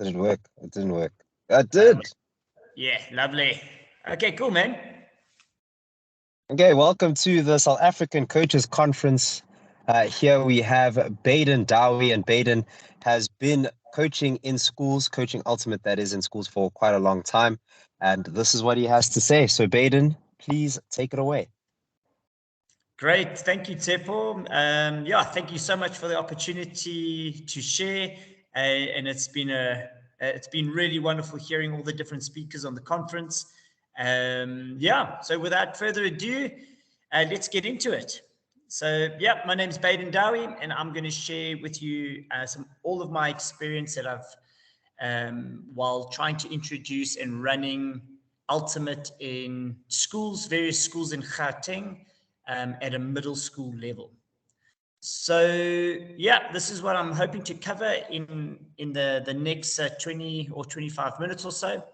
Did it work? It didn't work. It Um, did. yeah, lovely. Okay, cool, man. Okay, welcome to the South African Coaches Conference. Here we have Baden Dowie, and Baden has been coaching in schools, coaching ultimate, that is, in schools for quite a long time. And this is what he has to say. So, Baden, please take it away. Great. Thank you, Tepo. Yeah, thank you so much for the opportunity to share. And it's been really wonderful hearing all the different speakers on the conference. Yeah, so without further ado, let's get into it. So, yeah, my name is Baden Dowie, and I'm going to share with you all of my experience that I've while trying to introduce and running Ultimate in schools, various schools in Gauteng, at a middle school level. So yeah, this is what I'm hoping to cover in the next 20 or 25 minutes or so.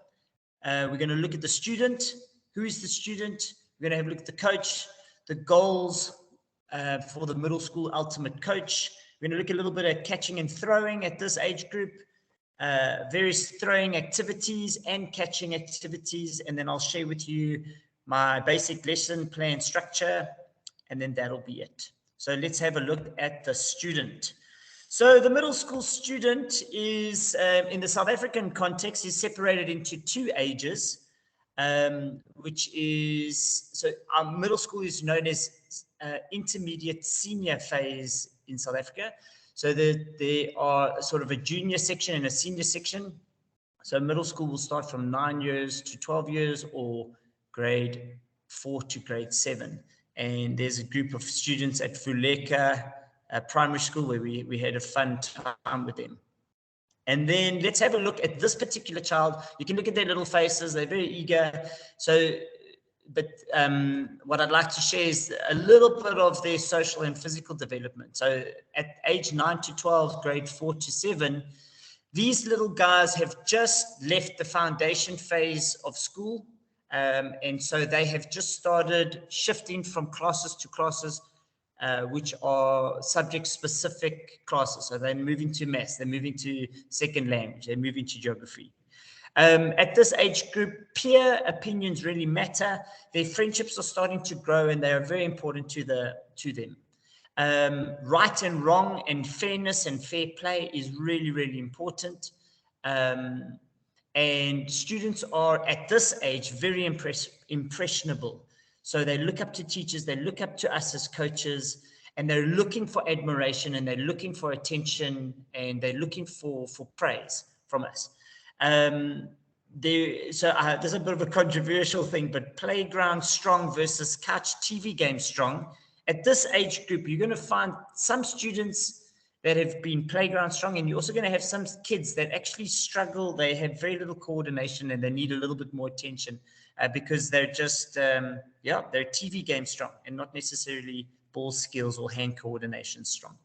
We're going to look at the student. Who is the student? We're going to have a look at the coach, the goals for the middle school ultimate coach. We're going to look a little bit at catching and throwing at this age group, various throwing activities and catching activities, and then I'll share with you my basic lesson plan structure, and then that'll be it. So let's have a look at the student. So the middle school student is, in the South African context, is separated into two ages, which is, so our middle school is known as intermediate senior phase in South Africa. So there are sort of a junior section and a senior section. So middle school will start from 9 years to 12 years, or grade 4 to grade 7. And there's a group of students at Fuleka Primary School where we had a fun time with them. And then let's have a look at this particular child. You can look at their little faces. They're very eager. So, but what I'd like to share is a little bit of their social and physical development. So at age 9 to 12, grade 4 to 7, these little guys have just left the foundation phase of school. And so they have just started shifting from classes to classes, which are subject-specific classes. So they're moving to maths, they're moving to second language, they're moving to geography. At this age group, peer opinions really matter. Their friendships are starting to grow, and they are very important to them. Right and wrong and fairness and fair play is really, really important. And students are at this age very impressionable. So they look up to teachers, they look up to us as coaches, and they're looking for admiration, and they're looking for attention, and they're looking for praise from us. There's a bit of a controversial thing, but playground strong versus couch TV game strong. At this age group, you're going to find some students that have been playground strong, and you're also going to have some kids that actually struggle. They have very little coordination, and they need a little bit more attention because they're just, they're TV game strong and not necessarily ball skills or hand coordination strong.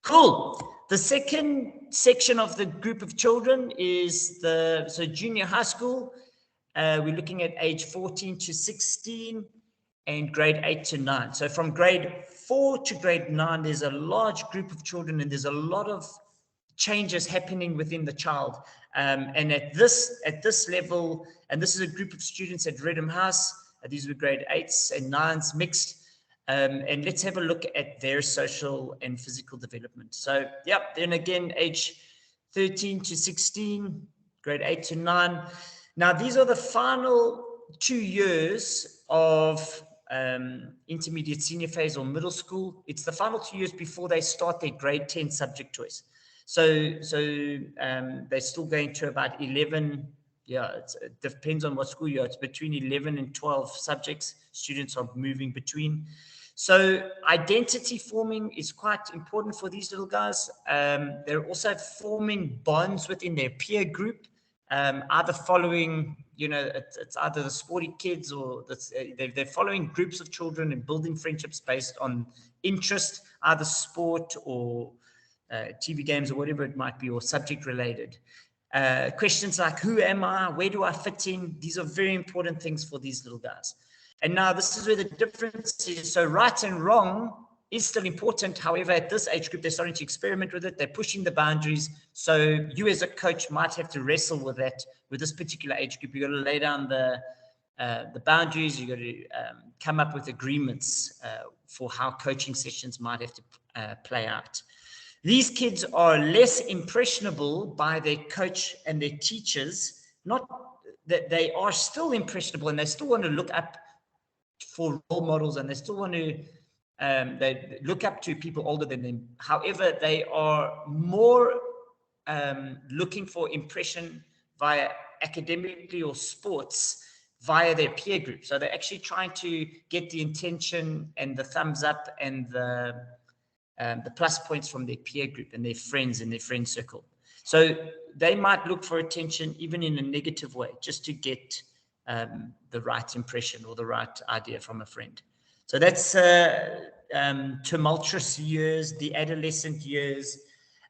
Cool. The second section of the group of children is so junior high school. We're looking at age 14 to 16 and grade 8 to 9. So from grade 4 to grade 9, there's a large group of children, and there's a lot of changes happening within the child. And at this level, and this is a group of students at Redham House. These were grade 8s and 9s mixed. And let's have a look at their social and physical development. So, then again, age 13 to 16, grade 8 to 9. Now, these are the final 2 years of intermediate senior phase or middle school. It's the final 2 years before they start their grade 10 subject choice. So they're still going to about 11. It depends on what school you're at. It's between 11 and 12 subjects students are moving between. So identity forming is quite important for these little guys. They're also forming bonds within their peer group, either following, it's either the sporty kids or they're following groups of children and building friendships based on interest, either sport or TV games or whatever it might be, or subject related. Questions like, who am I? Where do I fit in? These are very important things for these little guys. And now this is where the difference is. So right and wrong is still important. However, at this age group, they're starting to experiment with it. They're pushing the boundaries. So you as a coach might have to wrestle with that, with this particular age group. You've got to lay down the boundaries. You've got to come up with agreements for how coaching sessions might have to play out. These kids are less impressionable by their coach and their teachers. Not that they are still impressionable, and they still want to look up for role models, and they still want to they look up to people older than them. However, they are more looking for impression via academically or sports via their peer group. So they're actually trying to get the intention and the thumbs up and the plus points from their peer group and their friends in their friend circle. So they might look for attention even in a negative way, just to get the right impression or the right idea from a friend. So that's tumultuous years, the adolescent years.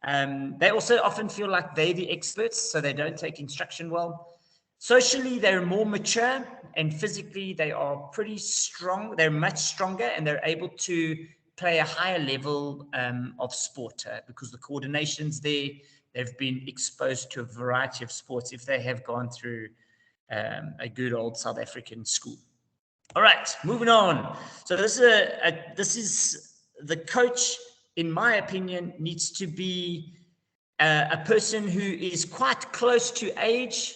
They also often feel like they're the experts, so they don't take instruction well. Socially, they're more mature, and physically, they are pretty strong. They're much stronger, and they're able to play a higher level of sport because the coordination's there. They've been exposed to a variety of sports if they have gone through a good old South African school. All right, moving on. So this is the coach, in my opinion, needs to be a person who is quite close to age,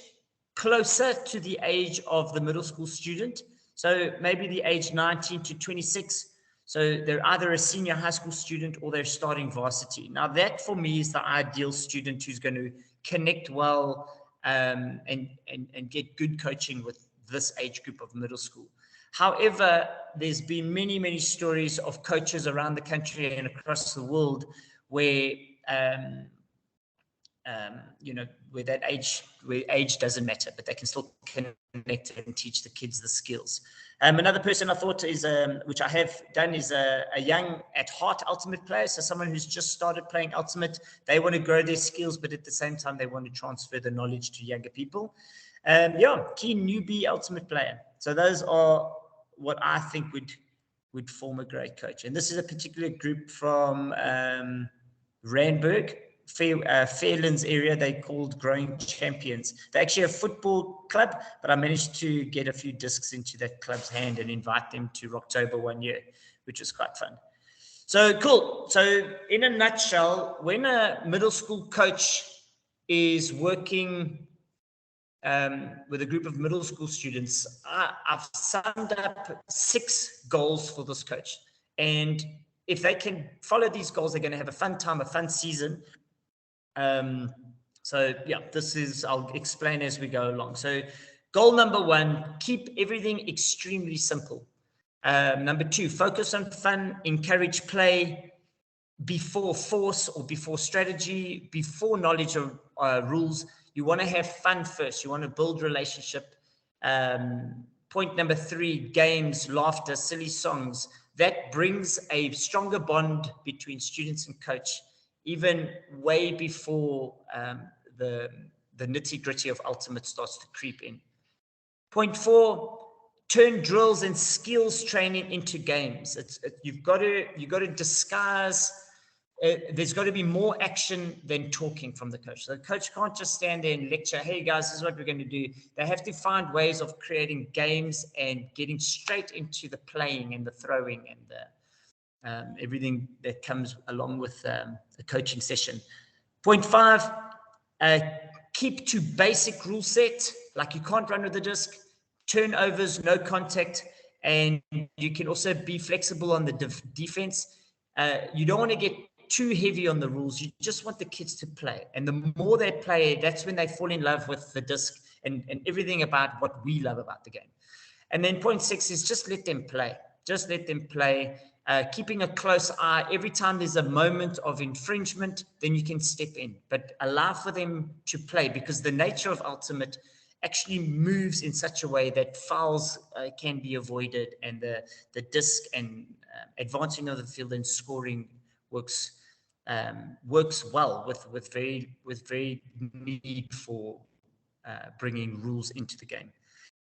closer to the age of the middle school student. So maybe the age 19 to 26. So they're either a senior high school student or they're starting varsity. Now that for me is the ideal student who's going to connect well and get good coaching with this age group of middle school. However, there's been many, many stories of coaches around the country and across the world where, where that age doesn't matter, but they can still connect and teach the kids the skills. Another person I thought is, which I have done, is a young at heart ultimate player. So someone who's just started playing ultimate, they want to grow their skills, but at the same time, they want to transfer the knowledge to younger people. Key newbie ultimate player. So those are what I think would form a great coach. And this is a particular group from Randburg, Fairlands area. They called Growing Champions. They're actually a football club, but I managed to get a few discs into that club's hand and invite them to Rocktober one year, which was quite fun. So cool. So in a nutshell, when a middle school coach is working with a group of middle school students, I've summed up 6 goals for this coach. And if they can follow these goals, they're going to have a fun time, a fun season. I'll explain as we go along. So goal number 1, keep everything extremely simple. Number 2, focus on fun, encourage play before force or before strategy, before knowledge of rules. You want to have fun first. You want to build relationship. Point number 3, games, laughter, silly songs. That brings a stronger bond between students and coach, even way before the nitty-gritty of ultimate starts to creep in. Point 4, turn drills and skills training into games. You've got to disguise. There's got to be more action than talking from the coach. So the coach can't just stand there and lecture, hey guys, this is what we're going to do. They have to find ways of creating games and getting straight into the playing and the throwing and the everything that comes along with a coaching session. Point 5, keep to basic rule set. Like you can't run with the disc, turnovers, no contact, and you can also be flexible on the defense. You don't want to get too heavy on the rules. You just want the kids to play. And the more they play, that's when they fall in love with the disc and everything about what we love about the game. And then point 6 is just let them play. Just let them play. Keeping a close eye. Every time there's a moment of infringement, then you can step in. But allow for them to play, because the nature of ultimate actually moves in such a way that fouls can be avoided, and the disc and advancing of the field and scoring works well with very need for bringing rules into the game.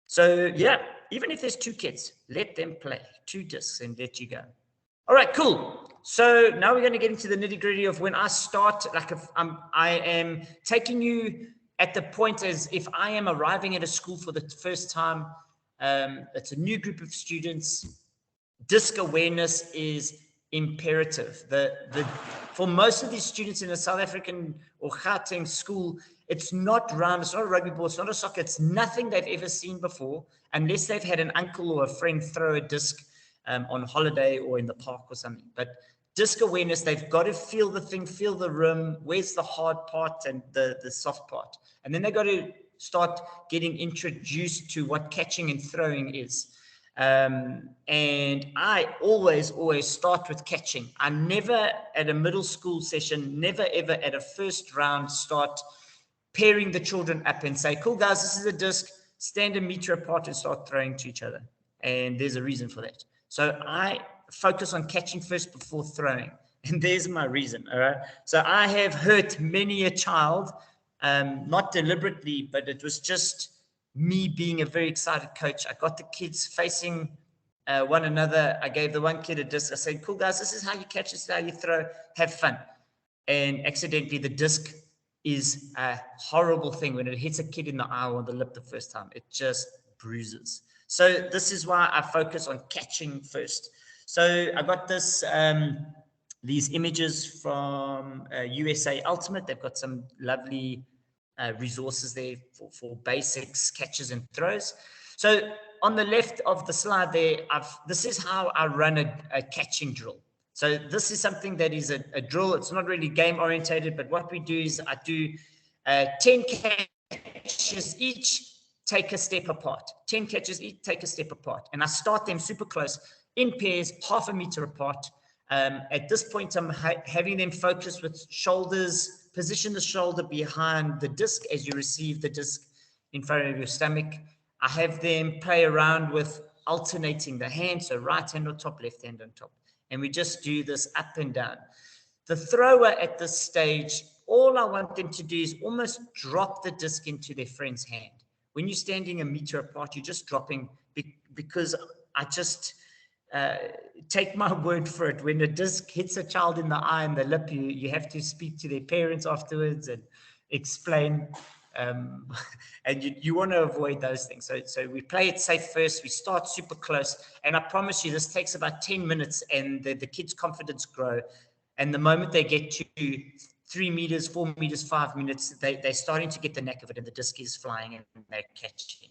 So even if there's 2 kids, let them play 2 discs and let you go. All right, cool. So now we're going to get into the nitty gritty of when I start, like if I am taking you at the point as if I am arriving at a school for the first time. It's a new group of students. Disc awareness is imperative. For most of these students in a South African or Gauteng school, it's not round, it's not a rugby ball, it's not a soccer, it's nothing they've ever seen before, unless they've had an uncle or a friend throw a disc on holiday or in the park or something. But disc awareness, they've got to feel the thing, feel the rim, where's the hard part and the soft part. And then they've got to start getting introduced to what catching and throwing is. And I always start with catching. I never at a middle school session, never ever at a first round start pairing the children up and say, cool guys, this is a disc, stand a meter apart and start throwing to each other. And there's a reason for that. So I focus on catching first before throwing. And there's my reason. All right. So I have hurt many a child, not deliberately, but it was just me being a very excited coach. I got the kids facing one another. I gave the one kid a disc. I said, cool guys, this is how you catch, this is how you throw, have fun. And accidentally the disc is a horrible thing. When it hits a kid in the eye or the lip the first time, it just bruises. So this is why I focus on catching first. So I got this, these images from USA Ultimate. They've got some lovely resources there for basics, catches and throws. So on the left of the slide there, this is how I run a catching drill. So this is something that is a drill. It's not really game orientated, but what we do is I do 10 catches each, take a step apart. 10 catches each, take a step apart. And I start them super close in pairs, half a meter apart. At this point, I'm having them focus with shoulders, position the shoulder behind the disc as you receive the disc in front of your stomach. I have them play around with alternating the hand, so right hand on top, left hand on top. And we just do this up and down. The thrower at this stage, all I want them to do is almost drop the disc into their friend's hand. When you're standing a meter apart, you're just dropping, because I just take my word for it. When a disc hits a child in the eye and the lip, you have to speak to their parents afterwards and explain. And you want to avoid those things. So we play it safe first. We start super close. And I promise you, this takes about 10 minutes and the kids' confidence grow. And the moment they get to 3 meters, 4 meters, 5 minutes, they're starting to get the knack of it and the disc is flying and they're catching.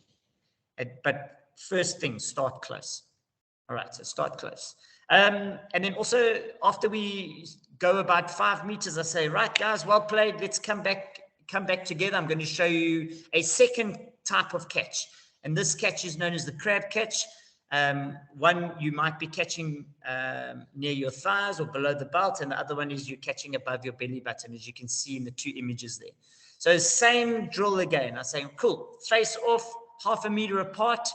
But first thing, start close. All right, so start close. And then also after we go about 5 meters, I say, right, guys, well played. Let's come back together. I'm going to show you a second type of catch. And this catch is known as the crab catch. One you might be catching near your thighs or below the belt, and the other one is you're catching above your belly button, as you can see in the 2 images there. So same drill again. I say, cool, face off, half a meter apart,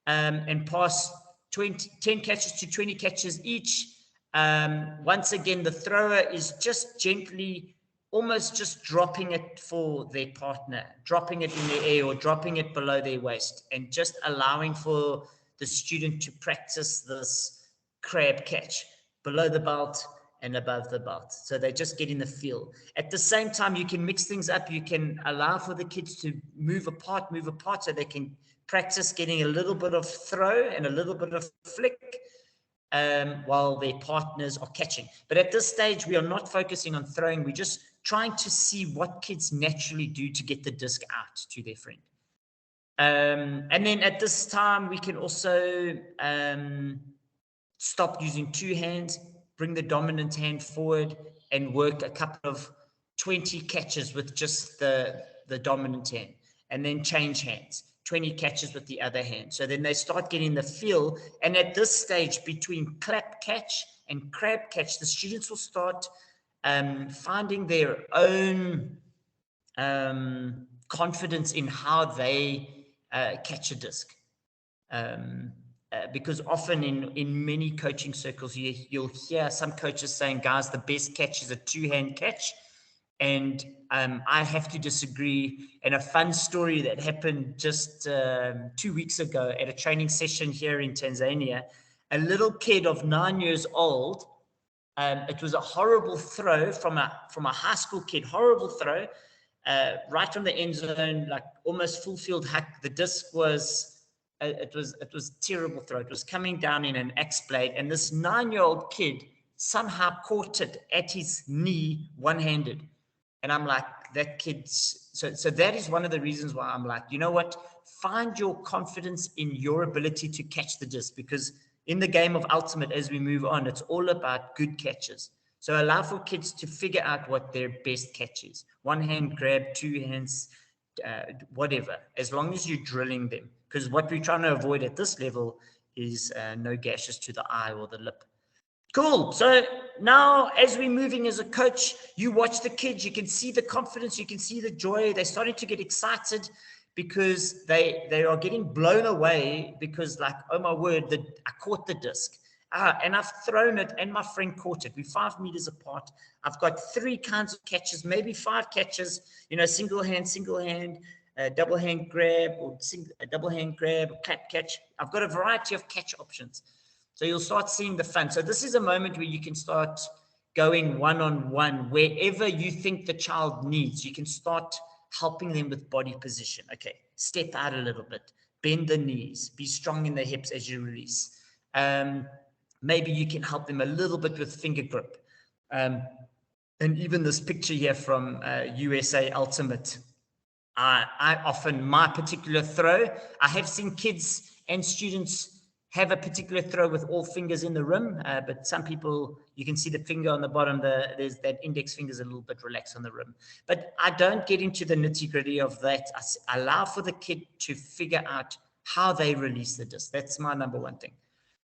and pass 10 catches to 20 catches each. Once again, the thrower is just gently, almost just dropping it for their partner, dropping it in the air or dropping it below their waist, and just allowing for the student to practice this crab catch below the belt and above the belt. So they're just getting the feel. At the same time, you can mix things up. You can allow for the kids to move apart so they can practice getting a little bit of throw and a little bit of flick while their partners are catching. But at this stage, we are not focusing on throwing. We're just trying to see what kids naturally do to get the disc out to their friend. And then at this time, we can also stop using 2 hands, bring the dominant hand forward and work a couple of 20 catches with just the dominant hand, and then change hands, 20 catches with the other hand. So then they start getting the feel. And at this stage, between clap catch and crab catch, the students will start finding their own confidence in how they catch a disc. Because often in many coaching circles, you'll hear some coaches saying, guys, the best catch is a 2-hand catch. And I have to disagree. And a fun story that happened just 2 weeks ago at a training session here in Tanzania, a little kid of 9 years old It was a horrible throw from a high school kid, horrible throw, right from the end zone, like almost full field hack. The disc was, it was a terrible throw. It was coming down in an axe blade, and this 9-year-old kid somehow caught it at his knee one-handed. And I'm like, that kid's, so that is one of the reasons why I'm like, you know what? Find your confidence in your ability to catch the disc, because in the game of ultimate, as we move on, it's all about good catches. So allow for kids to figure out what their best catch is. One hand grab, two hands, whatever, as long as you're drilling them. Because what we're trying to avoid at this level is no gashes to the eye or the lip. Cool. So now as we're moving as a coach, you watch the kids, you can see the confidence, you can see the joy. They're starting to get excited because they are getting blown away because, like, oh my word, I caught the disc. And I've thrown it and my friend caught it. We're 5 meters apart. I've got 3 kinds of catches, maybe 5 catches, single hand, double hand grab, or double hand grab, or clap catch. I've got a variety of catch options. So you'll start seeing the fun. So this is a moment where you can start going one-on-one wherever you think the child needs. You can start helping them with body position. Okay, step out a little bit, bend the knees, be strong in the hips as you release. Maybe you can help them a little bit with finger grip. And even this picture here from USA Ultimate, I often, my particular throw, I have seen kids and students have a particular throw with all fingers in the rim, but some people, you can see the finger on the bottom, there's that index finger is a little bit relaxed on the rim. But I don't get into the nitty-gritty of that. I allow for the kid to figure out how they release the disc. That's my number one thing.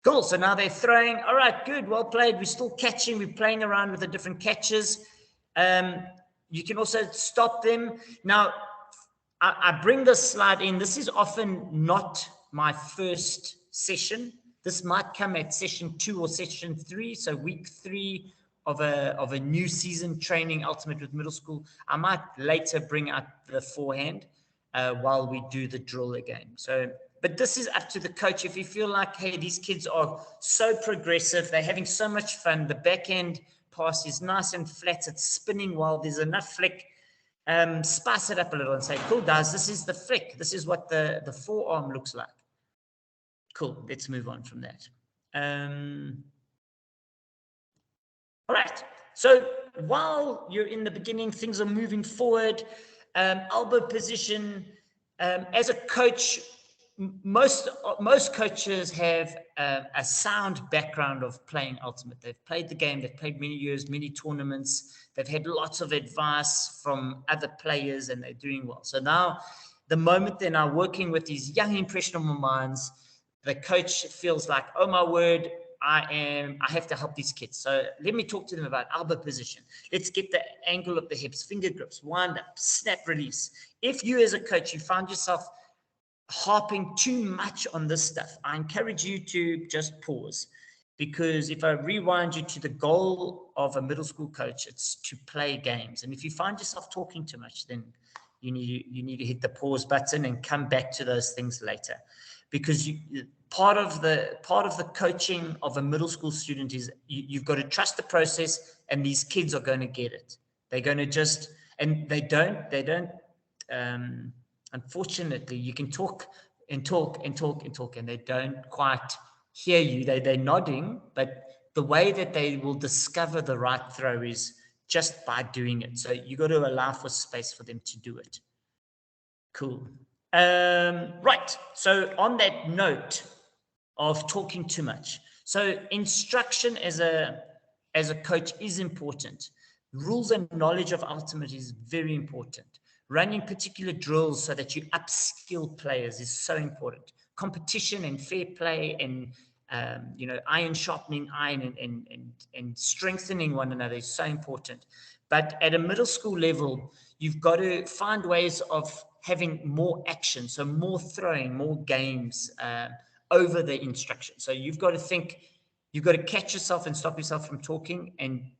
Cool, so now they're throwing. All right, good, well played. We're still catching. We're playing around with the different catches. You can also stop them. Now, I bring this slide in. This is often not my first session. This might come at session 2 or session 3. So week 3 of a new season training ultimate with middle school. I might later bring out the forehand while we do the drill again. So, but this is up to the coach. If you feel like, hey, these kids are so progressive, they're having so much fun, the backhand pass is nice and flat, it's spinning well, there's enough flick, spice it up a little and say, cool guys, this is the flick, this is what the forearm looks like. Cool, let's move on from that. All right, so while you're in the beginning, things are moving forward, elbow position. As a coach, most coaches have a sound background of playing ultimate. They've played the game, they've played many years, many tournaments, they've had lots of advice from other players, and they're doing well. So now, the moment they're now working with these young impressionable minds, the coach feels like, oh my word, I have to help these kids. So let me talk to them about elbow position. Let's get the angle of the hips, finger grips, wind up, snap, release. If you as a coach, you find yourself harping too much on this stuff, I encourage you to just pause, because if I rewind you to the goal of a middle school coach, it's to play games. And if you find yourself talking too much, then you need to hit the pause button and come back to those things later, because part of the coaching of a middle school student is you've got to trust the process, and these kids are going to get it. They're going to just, and they don't unfortunately, you can talk and talk and talk and talk, and they don't quite hear you. They're nodding, but the way that they will discover the right throw is just by doing it. So you got to allow for space for them to do it. Cool. Right. So on that note of talking too much, so instruction as a coach is important. Rules and knowledge of ultimate is very important. Running particular drills so that you upskill players is so important. Competition and fair play and iron sharpening iron and strengthening one another is so important. But at a middle school level, you've got to find ways of having more action, so more throwing, more games over the instruction. So you've got to think, you've got to catch yourself and stop yourself from talking and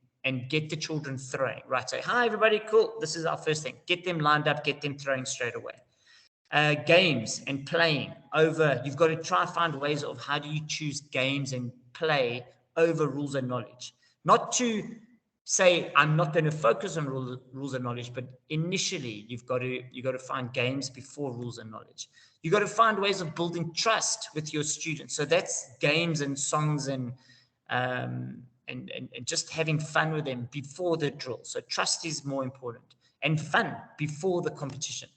get the children throwing, right? So, hi, everybody, cool. This is our first thing. Get them lined up, get them throwing straight away. Games and playing over, you've got to try and find ways of how do you choose games and play over rules and knowledge. Not to say I'm not going to focus on rules and knowledge, but initially you've got to find games before rules and knowledge. You've got to find ways of building trust with your students. So that's games and songs and just having fun with them before the drill. So trust is more important, and fun before the competition.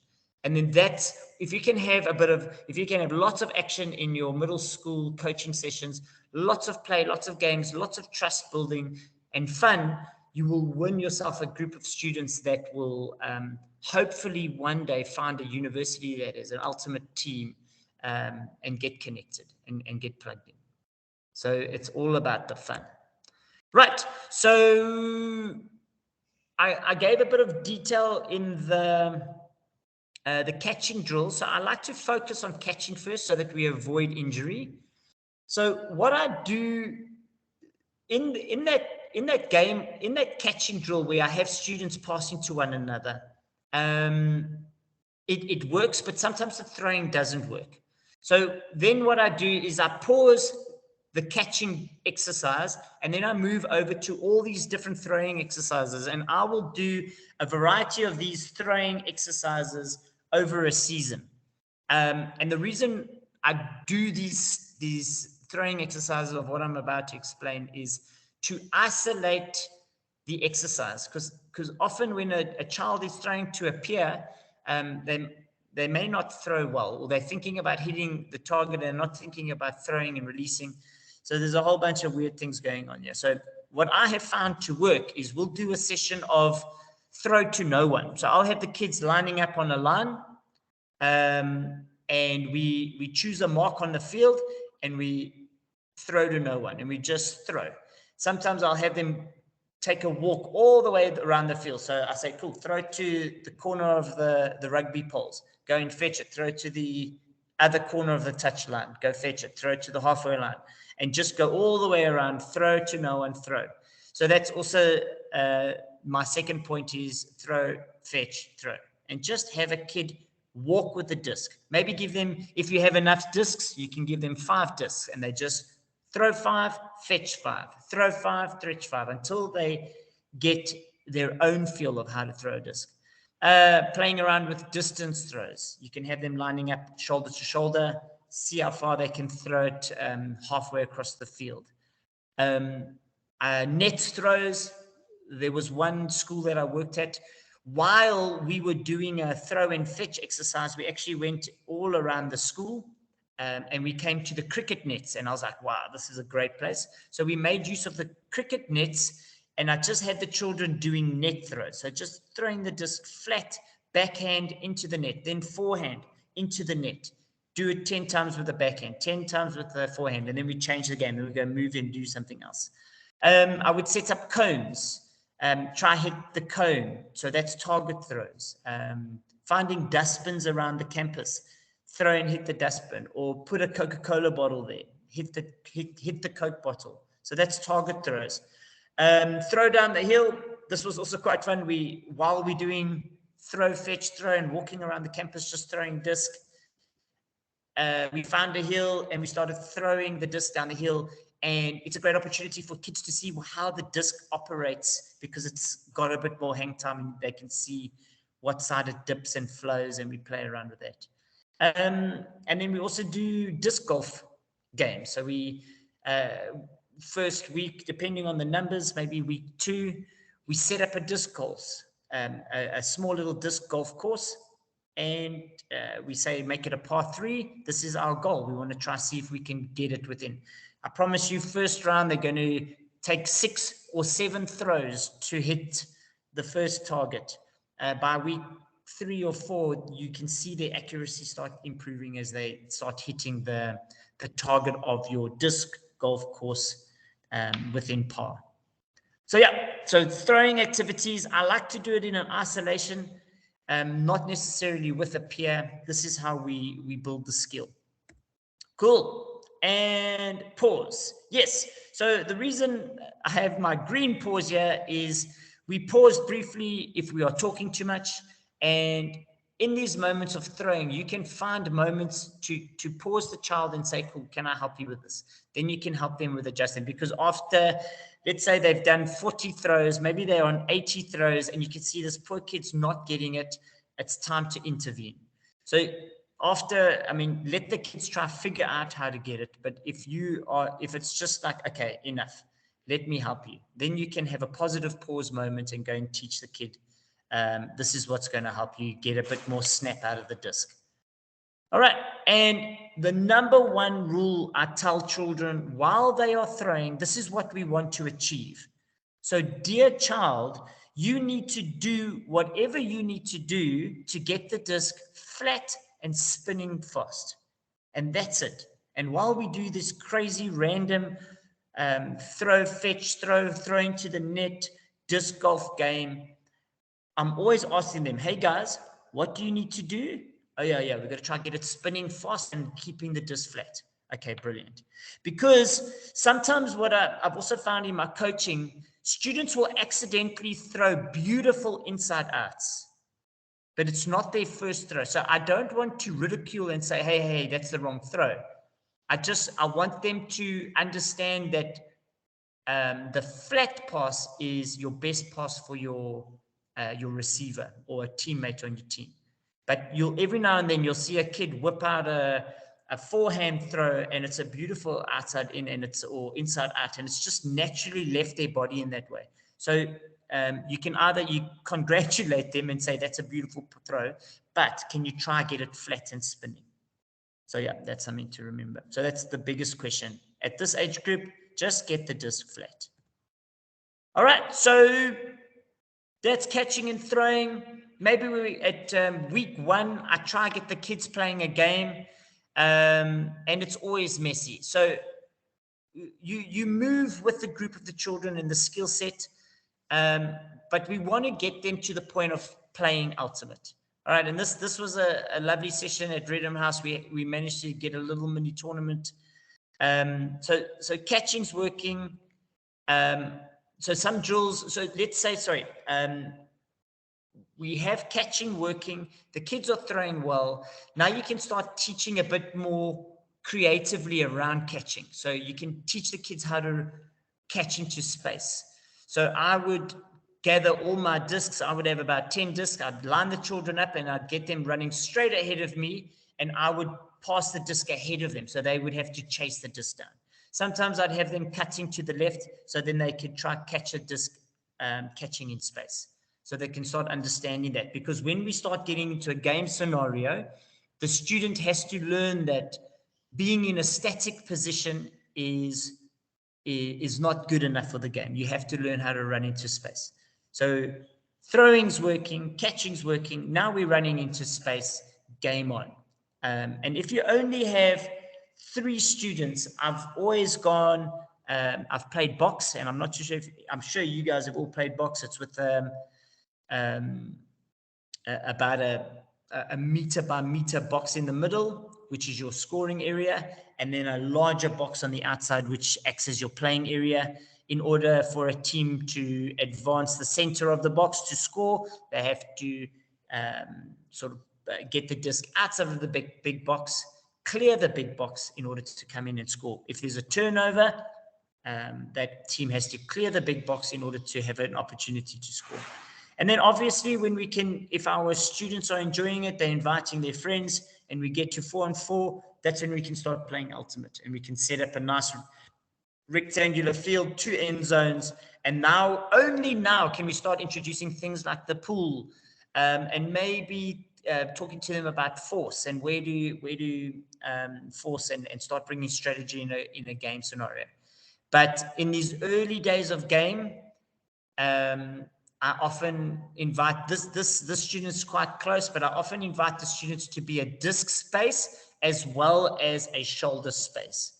And then that's, if you can have lots of action in your middle school coaching sessions, lots of play, lots of games, lots of trust building and fun, you will win yourself a group of students that will hopefully one day find a university that is an ultimate team and get connected and get plugged in. So it's all about the fun. Right. So I gave a bit of detail in the catching drill. So I like to focus on catching first so that we avoid injury. So what I do in that game, in that catching drill where I have students passing to one another, it works, but sometimes the throwing doesn't work. So then what I do is I pause the catching exercise, and then I move over to all these different throwing exercises, and I will do a variety of these throwing exercises over a season. And the reason I do these throwing exercises of what I'm about to explain is to isolate the exercise, because often when a child is throwing to a peer, they may not throw well, or they're thinking about hitting the target and not thinking about throwing and releasing. So there's a whole bunch of weird things going on here. So what I have found to work is we'll do a session of throw to no one. So I'll have the kids lining up on a line, and we choose a mark on the field, and we throw to no one, and we just throw. Sometimes I'll have them take a walk all the way around the field. So I say, cool, throw to the corner of the rugby poles, go and fetch it, throw to the other corner of the touch line, go fetch it, throw to the halfway line, and just go all the way around, throw to no one, throw. So that's also my second point is throw, fetch, throw. And just have a kid walk with the disc. Maybe give them, if you have enough discs, you can give them 5 discs, and they just throw 5, fetch 5, throw 5, fetch 5, until they get their own feel of how to throw a disc. Playing around with distance throws. You can have them lining up shoulder to shoulder, see how far they can throw it halfway across the field. Net throws. There was one school that I worked at. While we were doing a throw and fetch exercise, we actually went all around the school, and we came to the cricket nets, and I was like, wow, this is a great place. So we made use of the cricket nets, and I just had the children doing net throws. So just throwing the disc flat, backhand into the net, then forehand into the net. Do it 10 times with the backhand, 10 times with the forehand, and then we change the game, and we go move and do something else. I would set up cones. Try hit the cone. So that's target throws. Finding dustbins around the campus. Throw and hit the dustbin, or put a Coca-Cola bottle there. Hit the Coke bottle. So that's target throws. Throw down the hill. This was also quite fun. While we're doing throw, fetch, throw, and walking around the campus just throwing disc, we found a hill and we started throwing the disc down the hill. And it's a great opportunity for kids to see how the disc operates, because it's got a bit more hang time and they can see what side it dips and flows, and we play around with that. And then we also do disc golf games. So we, first week, depending on the numbers, maybe week 2, we set up a disc course, a small little disc golf course. And we say, make it a par 3. This is our goal. We want to try see if we can get it within. I promise you, first round, they're going to take 6 or 7 throws to hit the first target. By week 3 or 4, you can see their accuracy start improving as they start hitting the target of your disc golf course within par. So yeah, so throwing activities, I like to do it in an isolation, not necessarily with a peer. This is how we build the skill. Cool. And pause. Yes. So the reason I have my green pause here is we pause briefly if we are talking too much. And in these moments of throwing, you can find moments to pause the child and say, cool, can I help you with this? Then you can help them with adjusting, because after let's say they've done 40 throws, maybe they're on 80 throws, and you can see this poor kid's not getting it. It's time to intervene. So after, I mean, let the kids try to figure out how to get it. But if it's just like, okay, enough, let me help you, then you can have a positive pause moment and go and teach the kid, this is what's going to help you get a bit more snap out of the disc. All right. And the number one rule I tell children while they are throwing, this is what we want to achieve. So, dear child, you need to do whatever you need to do to get the disc flat and spinning fast. And that's it. And while we do this crazy random throw, fetch, throwing to the net, disc golf game, I'm always asking them, hey guys, what do you need to do? Oh yeah, we've got to try and get it spinning fast and keeping the disc flat. Okay, brilliant. Because sometimes what I've also found in my coaching, students will accidentally throw beautiful inside outs, but it's not their first throw. So I don't want to ridicule and say, hey, that's the wrong throw. I want them to understand that the flat pass is your best pass for your receiver or a teammate on your team. But every now and then you'll see a kid whip out a forehand throw, and it's a beautiful outside in, and or inside out, and it's just naturally left their body in that way. So you can either congratulate them and say that's a beautiful throw, but can you try get it flat and spinning? So yeah, that's something to remember. So that's the biggest question at this age group. Just get the disc flat. All right, so that's catching and throwing. Maybe at week 1, I try to get the kids playing a game, and it's always messy. So you move with the group of the children and the skill set, but we want to get them to the point of playing ultimate. All right, and this was a lovely session at Redham House. We managed to get a little mini tournament. So catching's working. So some drills. So let's say, we have catching working. The kids are throwing well. Now you can start teaching a bit more creatively around catching. So you can teach the kids how to catch into space. So I would gather all my discs. I would have about 10 discs. I'd line the children up and I'd get them running straight ahead of me, and I would pass the disc ahead of them. So they would have to chase the disc down. Sometimes I'd have them cutting to the left, so then they could try catch a disc catching in space. So they can start understanding that. Because when we start getting into a game scenario, the student has to learn that being in a static position is not good enough for the game. You have to learn how to run into space. So throwing's working, catching's working. Now we're running into space, game on. And if you only have 3 students, I've always gone, I've played box, and I'm not too sure I'm sure you guys have all played box. It's with about a meter by meter box in the middle, which is your scoring area, and then a larger box on the outside, which acts as your playing area. In order for a team to advance the center of the box to score, they have to get the disc outside of the big box, clear the big box in order to come in and score. If there's a turnover, that team has to clear the big box in order to have an opportunity to score. And then obviously if our students are enjoying it, they're inviting their friends, and we get to 4-on-4, that's when we can start playing ultimate, and we can set up a nice rectangular field, 2 end zones. And only now can we start introducing things like the pool, and maybe talking to them about force and where do force, and start bringing strategy in a game scenario. But in these early days of game, I often invite this student's quite close, but I often invite the students to be a disc space as well as a shoulder space.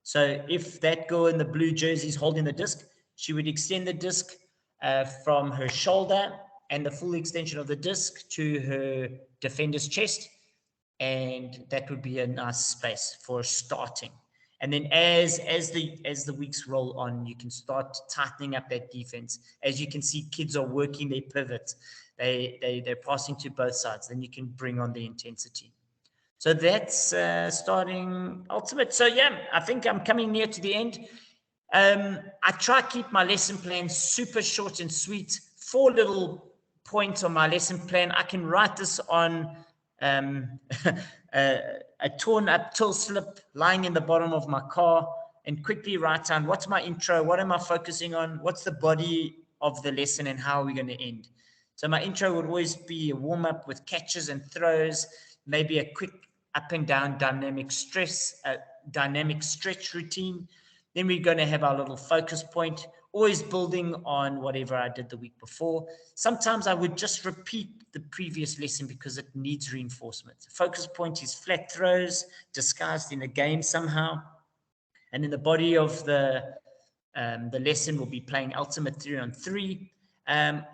So if that girl in the blue jersey is holding the disc, she would extend the disc from her shoulder and the full extension of the disc to her defender's chest, and that would be a nice space for starting. And then as the weeks roll on, you can start tightening up that defense. As you can see, kids are working their pivots. They're passing to both sides. Then you can bring on the intensity. So that's starting ultimate. So yeah, I think I'm coming near to the end. I try to keep my lesson plan super short and sweet. 4 little points on my lesson plan. I can write this on a torn up till slip lying in the bottom of my car and quickly write down what's my intro, what am I focusing on, what's the body of the lesson, and how are we going to end. So my intro would always be a warm-up with catches and throws, maybe a quick up and down dynamic stretch routine. Then we're going to have our little focus point, always building on whatever I did the week before. Sometimes I would just repeat the previous lesson because it needs reinforcement. The focus point is flat throws disguised in a game somehow. And in the body of the lesson will be playing ultimate 3-on-3. And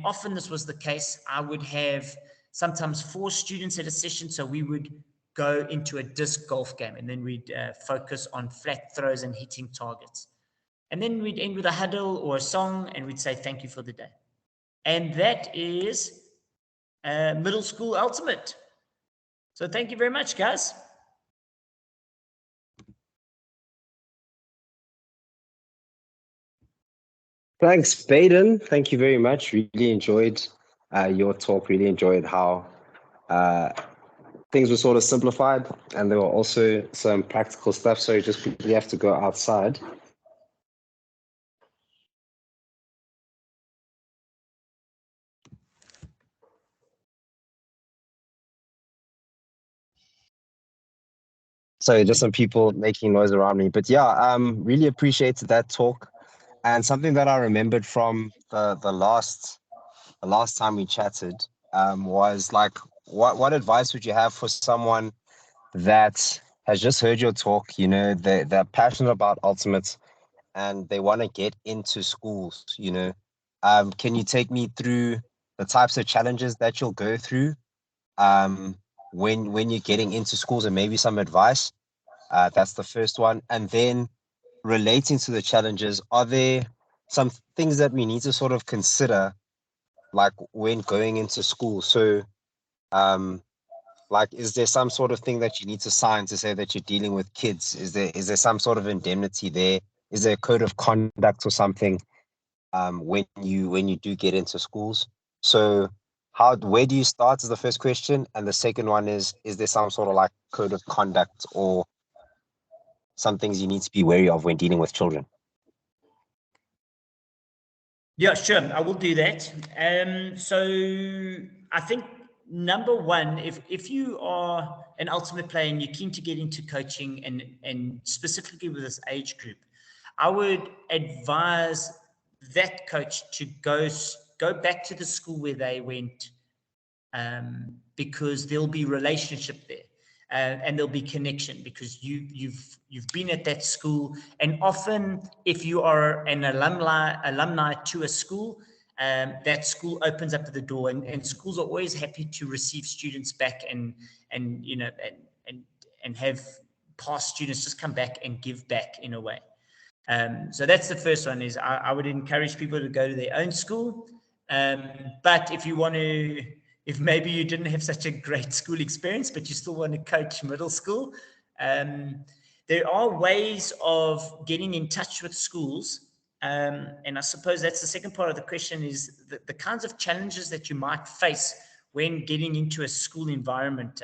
often this was the case, I would have sometimes 4 students at a session. So we would go into a disc golf game, and then we'd focus on flat throws and hitting targets. And then we'd end with a huddle or a song, and we'd say thank you for the day. And that is middle school ultimate. So thank you very much, guys. Thanks, Baden. Thank you very much. Really enjoyed your talk. Really enjoyed how things were sort of simplified, and there were also some practical stuff. So you just quickly have to go outside. So just some people making noise around me. But yeah, really appreciated that talk. And something that I remembered from the last time we chatted was like, what advice would you have for someone that has just heard your talk? You know, they're passionate about ultimates and they want to get into schools. You know, can you take me through the types of challenges that you'll go through when you're getting into schools, and maybe some advice? That's the first one. And then relating to the challenges, are there some things that we need to sort of consider, like when going into school? So, like, is there some sort of thing that you need to sign to say that you're dealing with kids? Is there some sort of indemnity there? Is there a code of conduct or something when you do get into schools? So, where do you start is the first question, and the second one is there some sort of like code of conduct or some things you need to be wary of when dealing with children? Yeah, sure. I will do that. So I think number one, if you are an ultimate player and you're keen to get into coaching and specifically with this age group, I would advise that coach to go back to the school where they went, because there'll be relationship there. And there'll be connection because you've been at that school, and often if you are an alumni to a school, that school opens up the door, and schools are always happy to receive students back and you know and have past students just come back and give back in a way. So that's the first one. Is I would encourage people to go to their own school, but if maybe you didn't have such a great school experience, but you still want to coach middle school, there are ways of getting in touch with schools. And I suppose that's the second part of the question, is the kinds of challenges that you might face when getting into a school environment.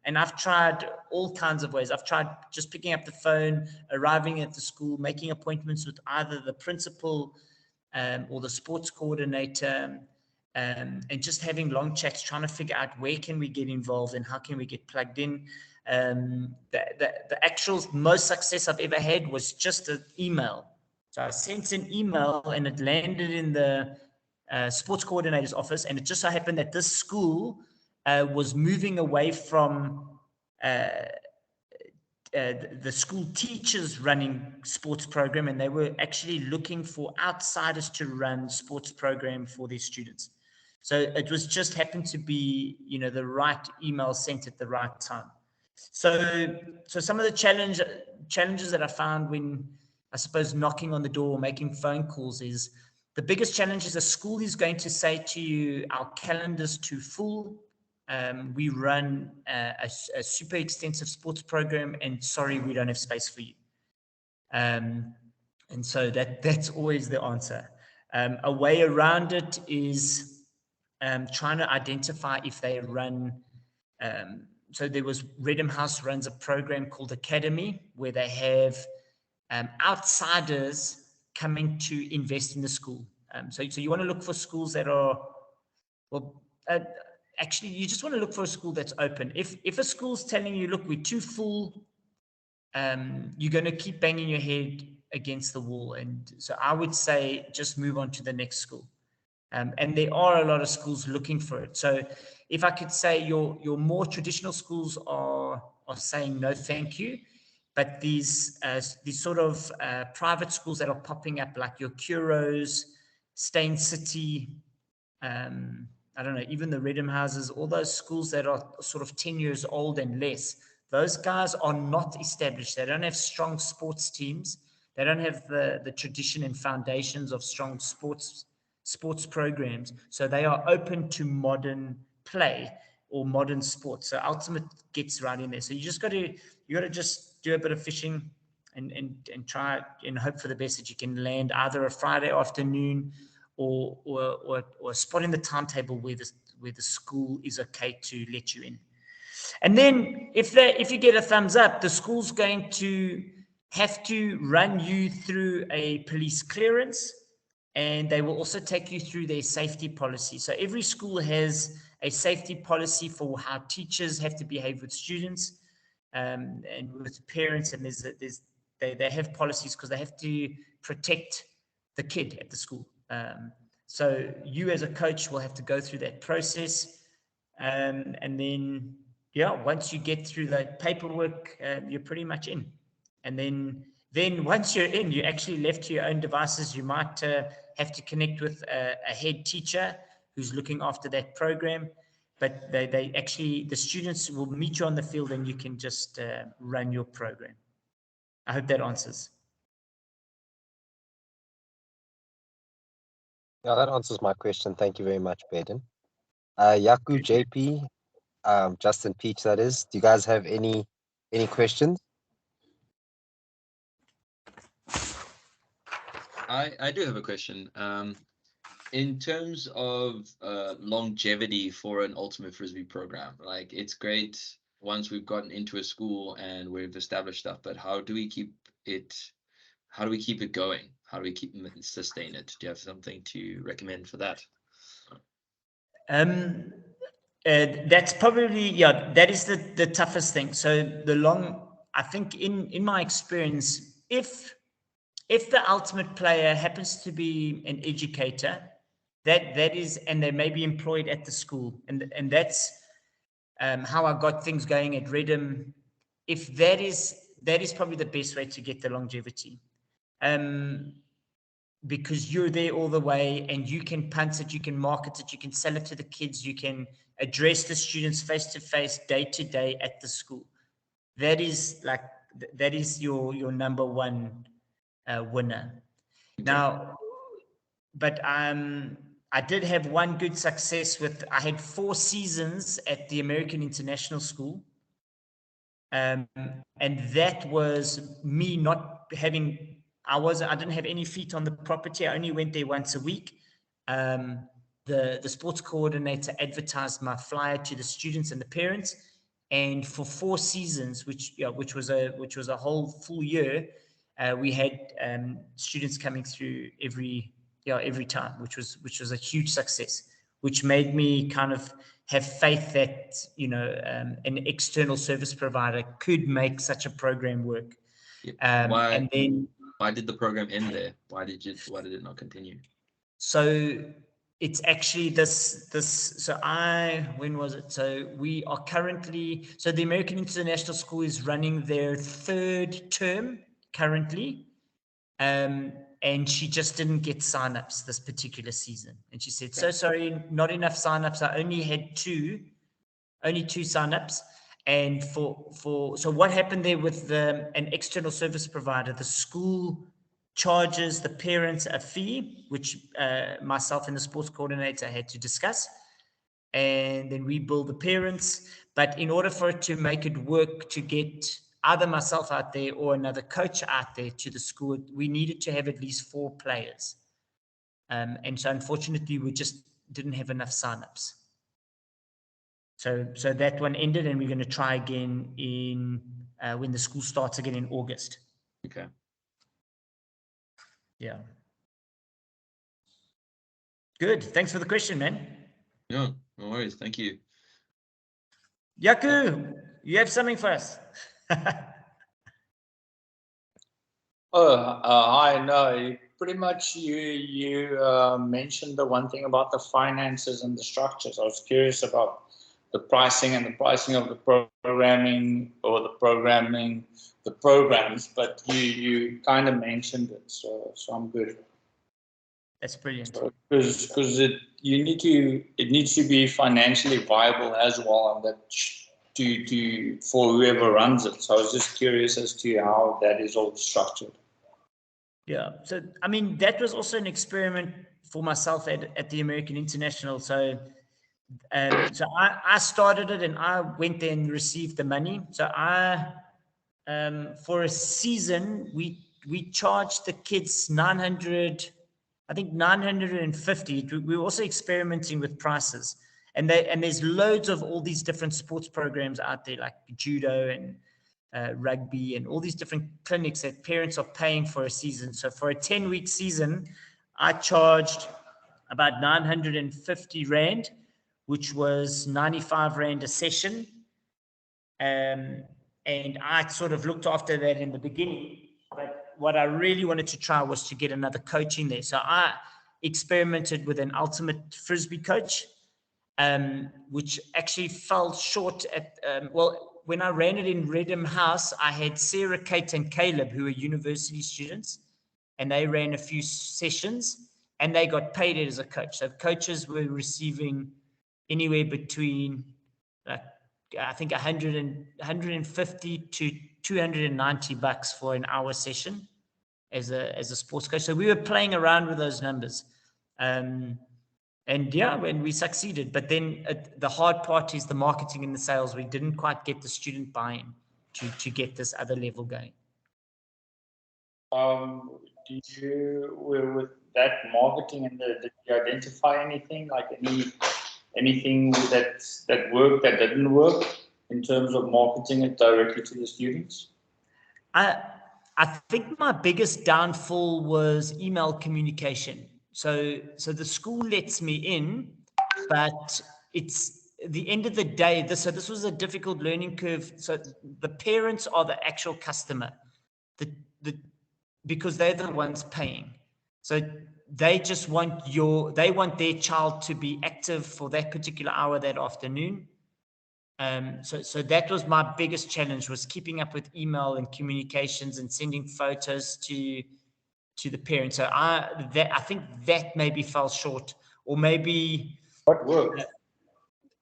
And I've tried all kinds of ways. I've tried just picking up the phone, arriving at the school, making appointments with either the principal or the sports coordinator, and just having long chats, trying to figure out where can we get involved and how can we get plugged in. The actual most success I've ever had was just an email. So I sent an email and it landed in the sports coordinator's office, and it just so happened that this school was moving away from the school teachers running sports program, and they were actually looking for outsiders to run sports program for their students. So it was just happened to be, the right email sent at the right time. So some of the challenges that I found when, I suppose, knocking on the door, making phone calls, is the biggest challenge is a school is going to say to you, our calendar's too full. We run a super extensive sports program, and sorry, we don't have space for you. And so that's always the answer. A way around it is trying to identify if they run. So there was Redham House runs a program called Academy, where they have outsiders coming to invest in the school. So you want to look for schools that are, well, actually, you just want to look for a school that's open. If a school's telling you, look, we're too full, you're going to keep banging your head against the wall. And so I would say just move on to the next school. And there are a lot of schools looking for it. So if I could say your more traditional schools are saying no, thank you. But these sort of private schools that are popping up, like your Curos, Stain City, I don't know, even the Redham Houses, all those schools that are sort of 10 years old and less, those guys are not established. They don't have strong sports teams. They don't have the tradition and foundations of strong sports programs. So they are open to modern play or modern sports. So Ultimate gets right in there. So you got to just do a bit of fishing and try and hope for the best that you can land either a Friday afternoon or a spot in the timetable where the school is okay to let you in. And then if you get a thumbs up, the school's going to have to run you through a police clearance, and they will also take you through their safety policy. So every school has a safety policy for how teachers have to behave with students and with parents, and they have policies because they have to protect the kid at the school. So you as a coach will have to go through that process, and then once you get through the paperwork, you're pretty much in. And then once you're in, you're actually left to your own devices. You might have to connect with a head teacher who's looking after that program, but they actually, the students will meet you on the field and you can just run your program. I hope that answers. Yeah, that answers my question. Thank you very much, Baden. Yaku, JP, Justin, Peach, that is. Do you guys have any questions? I do have a question. In terms of longevity for an ultimate frisbee program, like it's great once we've gotten into a school and we've established stuff, but how do we keep it going? How do we sustain it? Do you have something to recommend for that? That's probably, that is the toughest thing. So I think in my experience, if the ultimate player happens to be an educator, that is, and they may be employed at the school, and that's how I got things going at Redham. If that is probably the best way to get the longevity, because you're there all the way and you can punt it, you can market it, you can sell it to the kids, you can address the students face to face, day to day at the school. That is your number one winner. Okay. Now, but I did have one good success I had 4 seasons at the American International School. And that was me not having, I didn't have any feet on the property. I only went there once a week. The sports coordinator advertised my flyer to the students and the parents. And for 4 seasons, which was a whole full year, we had students coming through every time, which was a huge success, which made me kind of have faith that an external service provider could make such a program work. Why did the program end there? Why did it not continue? So it's actually when was it? So we are currently, so the American International School is running their 3rd term currently. And she just didn't get signups this particular season. And she said, so sorry, not enough signups. I only had 2 signups. And so what happened there with an external service provider, the school charges the parents a fee, which myself and the sports coordinator had to discuss. And then we bill the parents. But in order for it to make it work to get either myself out there or another coach out there to the school, we needed to have at least 4 players. And so unfortunately, we just didn't have enough signups. So that one ended, and we're going to try again in when the school starts again in August. Okay. Yeah. Good. Thanks for the question, man. No worries. Thank you. Yaku, you have something for us? Hi. No, pretty much you mentioned the one thing about the finances and the structures. I was curious about the pricing of the programming or the programs, but you kind of mentioned it, so I'm good. That's brilliant. Because it needs to be financially viable as well, and that for whoever runs it. So I was just curious as to how that is all structured. Yeah. So, I mean, that was also an experiment for myself at the American International. So, I started it, and I went there and received the money. So for a season, we charged the kids 900, I think 950. We were also experimenting with prices, and there's loads of all these different sports programs out there, like judo and rugby and all these different clinics that parents are paying for a season. So for a 10-week season, I charged about 950 Rand, which was 95 Rand a session. And I sort of looked after that in the beginning. But what I really wanted to try was to get another coach in there. So I experimented with an ultimate Frisbee coach, which actually fell short at, when I ran it in Redham House, I had Sarah, Kate, and Caleb, who were university students, and they ran a few sessions, and they got paid as a coach. So coaches were receiving anywhere between, I think, 150 to 290 bucks for an hour session as a sports coach. So we were playing around with those numbers. And yeah, when we succeeded, but then the hard part is the marketing and the sales. We didn't quite get the student buy-in to get this other level going. Did you, with that marketing, and did you identify anything, like anything that worked, that didn't work, in terms of marketing it directly to the students? I think my biggest downfall was email communication. So the school lets me in, but it's the end of the day. This was a difficult learning curve. So the parents are the actual customer, because they're the ones paying. So they just want their child to be active for that particular hour that afternoon. So that was my biggest challenge, was keeping up with email and communications and sending photos to the parents. So I think that maybe fell short, or maybe what worked.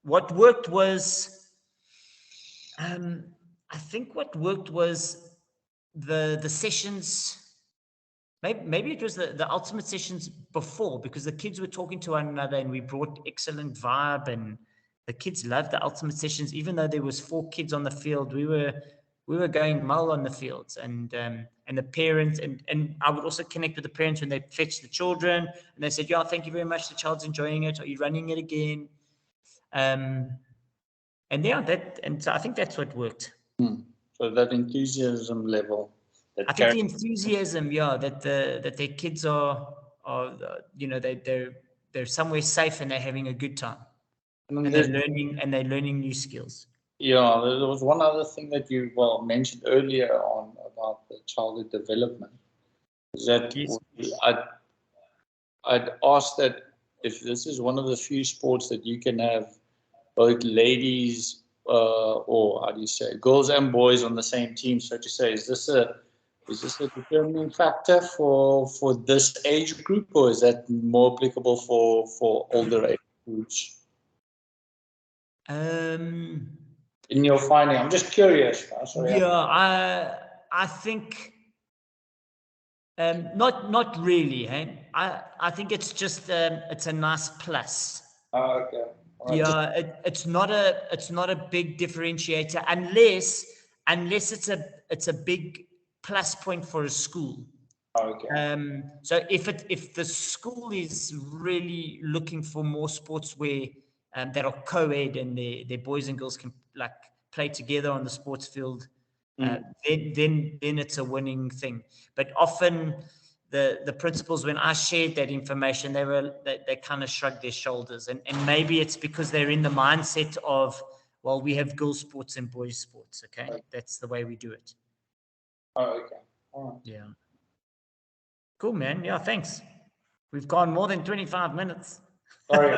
What worked was, I think what worked was the sessions. Maybe it was the ultimate sessions before, because the kids were talking to one another, and we brought excellent vibe, and the kids loved the ultimate sessions. Even though there was 4 kids on the field, we were going mull on the fields, and the parents, and I would also connect with the parents when they fetched the children, and they said, "Yeah, thank you very much. The child's enjoying it. Are you running it again?" And yeah, so I think that's what worked. So that enthusiasm level. I think the enthusiasm, yeah, that their kids are they're somewhere safe, and they're having a good time, and they're learning new skills. Yeah, there was one other thing that you mentioned earlier on about the childhood development. Is that I'd asked that if this is one of the few sports that you can have both ladies or how do you say, girls and boys on the same team, so to say, is this a determining factor for this age group, or is that more applicable for older age groups? In your finding, I'm just curious. Yeah, I think not really. Hey, I think it's just it's a nice plus. Oh, okay. Yeah, it's not a big differentiator, unless unless it's a big plus point for a school. Okay. So if the school is really looking for more sports where that are co-ed and their boys and girls can like play together on the sports field, then it's a winning thing. But often the principals, when I shared that information, they kind of shrugged their shoulders, and maybe it's because they're in the mindset of, well, we have girls sports and boys sports. Okay, that's the way we do it. Oh, okay. All right. Yeah. Cool, man. Yeah, thanks. We've gone more than 25 minutes. Sorry.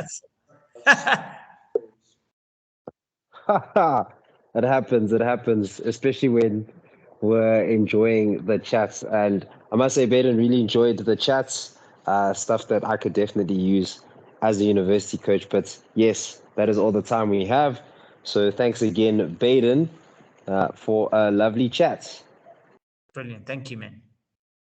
It happens, especially when we're enjoying the chats. And I must say, Baden really enjoyed the chats, stuff that I could definitely use as a university coach. But yes, that is all the time we have. So thanks again, Baden, for a lovely chat. Brilliant. Thank you, man.